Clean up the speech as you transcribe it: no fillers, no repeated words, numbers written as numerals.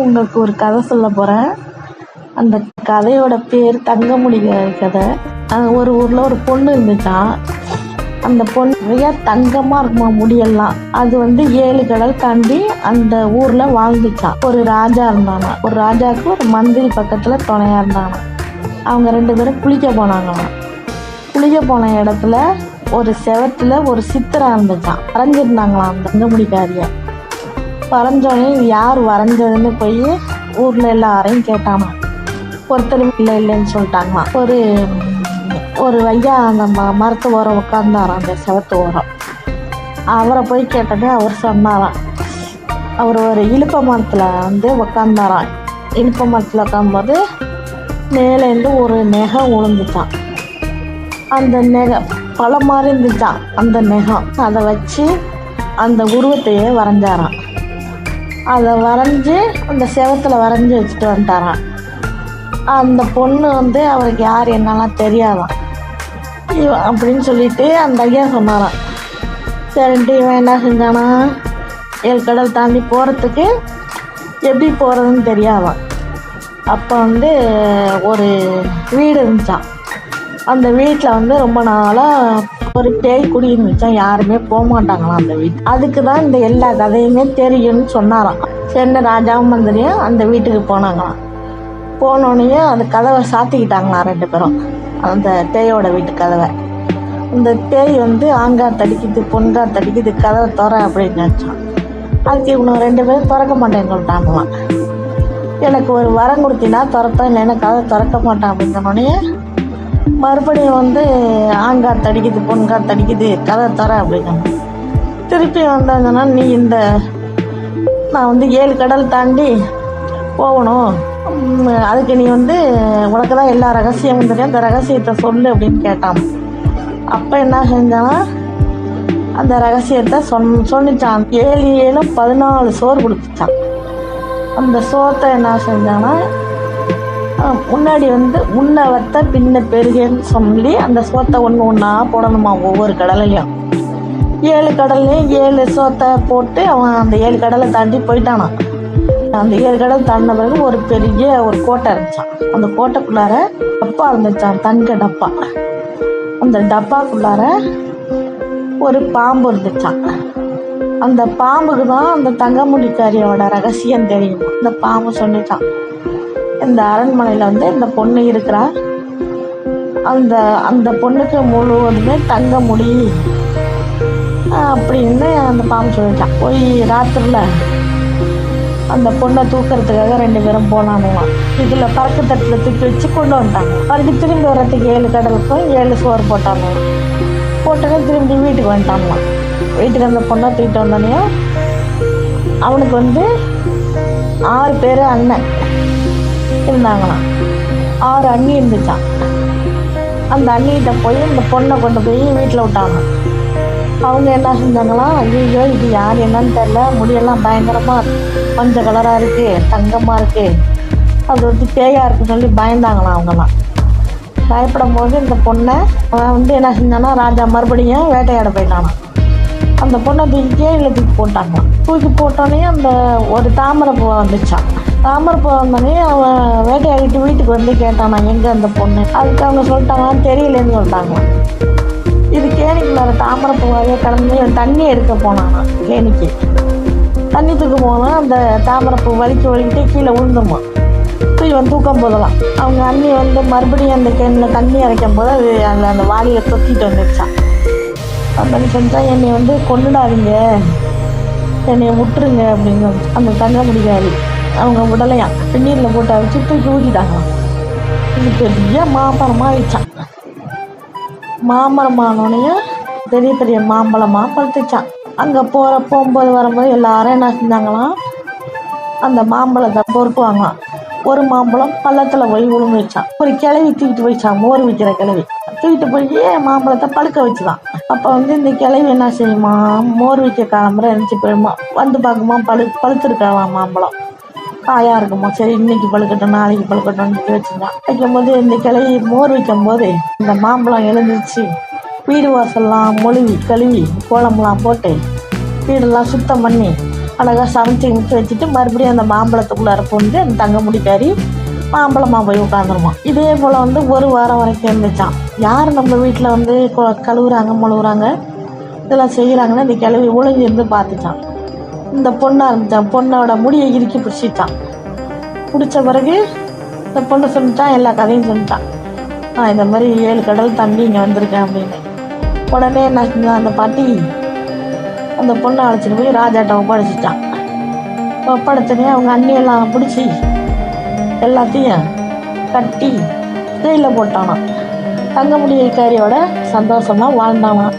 உங்களுக்கு ஒரு கதை சொல்ல போகிறேன். அந்த கதையோட பேர் தங்கமுடி கதை. ஒரு ஊரில் ஒரு பொண்ணு இருந்துச்சான். அந்த பொண்ணு நிறையா தங்கமாக இருக்குமா முடியெல்லாம். அது 7 கடல் தாண்டி அந்த ஊரில் வாழ்ந்துச்சான். ஒரு ராஜா இருந்தானா. ஒரு ராஜாவுக்கு ஒரு மந்திரி பக்கத்தில் துணையாக இருந்தானா. அவங்க 2 பேரும் குளிக்க போனாங்களாம். குளிக்க போன இடத்துல ஒரு செவத்தில் ஒரு சித்திரம் இருந்துச்சான். வரைஞ்சிருந்தாங்களாம் அந்த தங்கமுடிக்காரிய. வரைஞ்சோடனே இது யார் வரைஞ்சதுன்னு போய் ஊரில் எல்லாரையும் கேட்டானா. ஒருத்தர் இல்லைன்னு சொல்லிட்டாங்களாம். ஒரு ஐயா அந்த மரத்து ஓரம் உட்காந்தாராம், அந்த செவத்து ஓரம். அவரை போய் கேட்டோன்னே அவர் சொன்னாராம். அவர் ஒரு இலுப்ப மரத்தில் உட்காந்தாராம். இலுப்ப மரத்தில் உட்காரும்போது மேலேருந்து ஒரு நெகம் விழுந்துச்சான். அந்த நெகம் பழம் மாதிரி இருந்துச்சான். அந்த நெகம் அதை வச்சு அந்த உருவத்தையே வரைஞ்சாராம். அதை வரைஞ்சி அந்த செவத்தில் வரைஞ்சி வச்சுட்டு வந்துட்டாரான். அந்த பொண்ணு அவருக்கு யார் என்னெல்லாம் தெரியாதான் அப்படின்னு சொல்லிட்டு அந்த ஐயா சொன்னாராம். சரின்ட்டு இவன் என்ன செஞ்சானா, 7 கடல் தாண்டி போகிறதுக்கு எப்படி போகிறதுன்னு தெரியாதான். அப்போ ஒரு வீடு இருந்துச்சான். அந்த வீட்டில் ரொம்ப நாளாக ஒரு பேய் குடி இருந்துச்சான். யாருமே போக மாட்டாங்களாம் அந்த வீட்டு. அதுக்கு தான் இந்த எல்லா கதையுமே தெரியும்னு சொன்னாராம். சின்ன ராஜாவும் மந்திரியும் அந்த வீட்டுக்கு போனாங்களாம். போனோடனே அந்த கதவை சாத்திக்கிட்டாங்களாம் 2 பேரும், அந்த பேயோட வீட்டு கதவை. அந்த பேய் ஆங்கார் தடிக்குது பொன்கார் தடிக்குது, கதவை திற அப்படின்னு நினச்சான். அதுக்கு இவங்க 2 பேரும் திறக்க மாட்டேன்னு சொல்லிட்டாங்களாம். எனக்கு ஒரு வரம் கொடுத்தினா திறப்பேன், இல்லைன்னா கதை திறக்க மாட்டேன் அப்படின்னு சொன்னோடனே மறுபடியும் ஆங்கார் தடிக்குது பொன்கார் தடிக்குது, கதை திற அப்படின்னு. திருப்பி வந்தாங்கன்னா நீ நான் 7 கடல் தாண்டி போகணும், அதுக்கு நீ உனக்கு தான் எல்லா ரகசியமும் தெரியும், அந்த ரகசியத்தை சொல்லு அப்படின்னு கேட்டான். அப்போ என்ன செஞ்சானா, அந்த ரகசியத்தை சொன்னிச்சான். 7 7 14 சோறு கொடுத்துச்சான். அந்த சோத்தை என்ன செஞ்சானா, முன்னாடி முன்ன வத்த பின்ன பெருகன்னு சொல்லி அந்த சோத்தை ஒன்றா போடணுமா ஒவ்வொரு கடலையும். 7 கடல்லையும் 7 சோத்தை போட்டு அவன் அந்த 7 கடலை தாண்டி போயிட்டானான். அந்த 7 கடல் தாண்டின பிறகு ஒரு பெரிய ஒரு கோட்டை இருந்துச்சான். அந்த கோட்டைக்குள்ளார டப்பா இருந்துச்சான், தங்க டப்பா. அந்த டப்பாக்குள்ளார ஒரு பாம்பு இருந்துச்சான். அந்த பாம்புக்கு தான் அந்த தங்கமுடிக்காரியோட ரகசியம் தெரியும். இந்த பாம்பு சொல்லிச்சான், இந்த அரண்மனையில் இந்த பொண்ணு இருக்கிறா, அந்த பொண்ணுக்கு முழுவதுமே தங்க முடி அப்படின்னு அந்த பாம்பு சொல்லிச்சான். போய் ராத்திரில அந்த பொண்ணை தூக்கிறதுக்காக 2 பேரும் போனானுவான். இதில் பறக்கு தட்டில் தூக்கி வச்சு கொண்டு வந்துட்டாங்க. மறுபடியும் திரும்பி வர்றதுக்கு 7 கடலுக்கும் 7 சோறு போட்டானுவான். போட்டோன்னே திரும்பி வீட்டுக்கு வந்துட்டாங்களாம். வீட்டுக்கு அந்த பொண்ணை தூக்கிட்டு வந்தோடனே அவனுக்கு 6 பேர் அண்ணன் இருந்தாங்களாம். 6 அண்ணி இருந்துச்சான். அந்த அண்ணிகிட்ட போய் இந்த பொண்ணை கொண்டு போய் வீட்டில் விட்டாங்க. அவங்க என்ன செஞ்சாங்களாம், ஐயோ இது யார் என்னன்னு தெரில, முடியெல்லாம் பயங்கரமாக மஞ்சள் கலராக இருக்குது, தங்கமாக இருக்குது, அது பேயாக இருக்குன்னு சொல்லி பயந்தாங்களாம். அவங்கெல்லாம் பயப்படும் போது இந்த பொண்ணை அவன் என்ன செஞ்சானா, ராஜா மறுபடியும் வேட்டையாட போயிட்டானா. அந்த பொண்ணை தூக்கி கீழே தூக்கி போட்டாங்களாம். தூக்கி போட்டோன்னே அந்த ஒரு தாமரைப்பூவை வந்துச்சான். தாமரைப்பூவை வந்தோடனே அவன் வேட்டையாடிட்டு வீட்டுக்கு கேட்டானா, எங்கே அந்த பொண்ணு. அதுக்கு அவங்க சொல்லிட்டாங்க, தெரியலேன்னு சொல்லிட்டாங்களாம். இது கேணிக்குள்ளார தாமரைப்பூவாவே கடந்து தண்ணி எடுக்க போனானா. கேணிக்கு தண்ணி தூக்க போனால் அந்த தாமரைப்பூ வலிக்கிட்டே கீழே விழுந்துருமா. இவன் தூக்கம் போதலாம். அவங்க அண்ணி மறுபடியும் அந்த கேணில் தண்ணி இறைக்கும் போது அது அந்த வாளியில் தொத்திட்டு வந்துடுச்சான். அப்படின்னு சொல்லிட்டா, என்னை கொண்டுடாதீங்க, என்னை விட்டுருங்க அப்படின்னு அந்த தங்க முடியாது. அவங்க விடலையாம். வெந்நீரில் போட்டு அடிச்சு தூக்கி ஊற்றிட்டாங்களாம். இது பெரிய மாமரமாக ஆயிடுச்சான். மாமரமானோடனே பெரிய பெரிய மாம்பழமாக பழுத்துச்சான். அங்கே போகும்போது வரும்போது எல்லாரும் என்ன செஞ்சாங்களாம், அந்த மாம்பழத்தை பொறுக்குவாங்களாம். ஒரு மாம்பழம் பள்ளத்தில் போய் விழுந்துச்சான். ஒரு கிளவி தூக்கிட்டு போயிச்சான், மோர் விற்கிற கிளவி தூக்கிட்டு போய் மாம்பழத்தை பழுக்க வச்சுதான். அப்போ இந்த கிளவி என்ன செய்யுமா, மோர் விற்க கிளம்புற இருந்துச்சு போயிடுமா. பார்க்குமா பழுத்துருக்கலாம் மாம்பழம், காயாக இருக்குமா. சரி இன்னைக்கு பழுக்கட்டும் நாளைக்கு பழுக்கட்டும்னு வச்சுருந்தான். வைக்கும்போது இந்த கிளவி மோர் வைக்கும் போது இந்த மாம்பழம் எழுந்துச்சு. வீடு வாசல்லாம் மொழுவி கழுவி கோலம்லாம் போட்டு வீடெல்லாம் சுத்தம் பண்ணி அழகாக சமைச்சு மிச்சு வச்சுட்டு மறுபடியும் அந்த மாம்பழத்துக்குள்ளார போட்டு அந்த தங்க முடிக்காரி மாம்பழமாக போய் உட்காந்துருவான். இதே போல் வந்து ஒரு வாரம் வரைக்கும் இருந்துச்சான். யார் நம்ம வீட்டில் வந்து கழுவுறாங்க மொழுவுறாங்க இதெல்லாம் செய்கிறாங்கன்னா இந்த கிழவி ஒளிஞ்சு இருந்து பார்த்துச்சான். இந்த பொண்ணை ஆரம்பித்தான். பொண்ணோட முடியை இறுக்கி பிடிச்சிட்டான். பிடிச்ச பிறகு இந்த பொண்ணு சொல்லிட்டான், எல்லா கதையும் சொல்லிட்டான். இந்த மாதிரி 7 கடல் தாண்டி இங்கே வந்திருக்கேன் அப்படின்னு. உடனே என்ன செஞ்சான் அந்த பாட்டி, அந்த பொண்ணை அழைச்சிட்டு போய் ராஜாட்ட ஒப்படைச்சிட்டான். ஒப்படைச்சனே அவங்க அண்ணியெல்லாம் பிடிச்சி எல்லாத்தையும் கட்டி ஜெயிலில் போட்டானான். தங்கமுடிக்காரியோட சந்தோஷமாக வாழ்ந்தானான்.